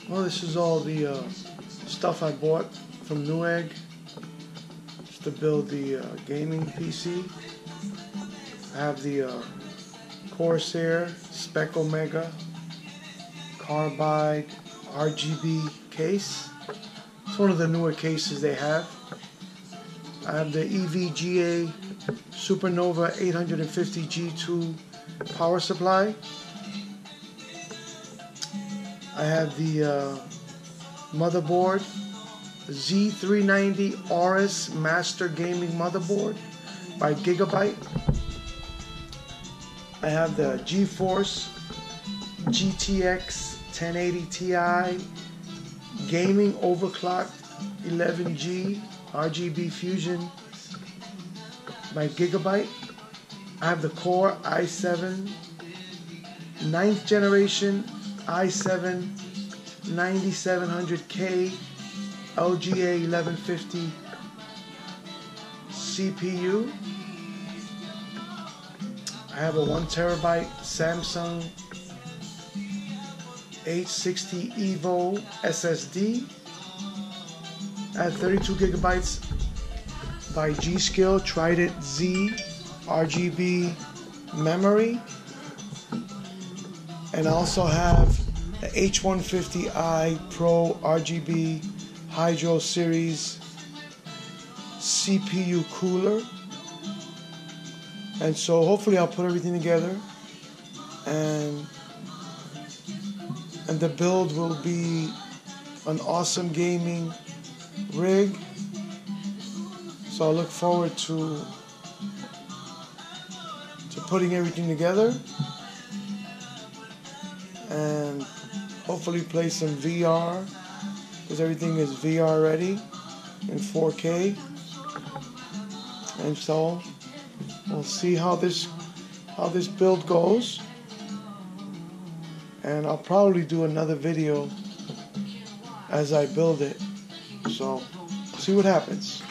Well, this is all the stuff I bought from Newegg just to build the gaming PC. I have the Corsair Spec Omega Carbide RGB case. It's one of the newer cases they have. I have the EVGA Supernova 850 G2 power supply. I have the motherboard, Z390 Aorus Master Gaming motherboard by Gigabyte. I have the GeForce GTX 1080 Ti Gaming Overclocked 11G RGB Fusion by Gigabyte. I have the Core i7 9th generation i7 9700K LGA 1150 CPU. I have a 1TB Samsung 860 EVO SSD. I have 32GB by G.Skill Trident Z RGB memory. And I also have the H150i Pro RGB Hydro Series CPU cooler. And so hopefully I'll put everything together and the build will be an awesome gaming rig. So I look forward to putting everything together and hopefully play some VR, because everything is VR ready in 4K. And so we'll see how this build goes, and I'll probably do another video as I build it. So see what happens.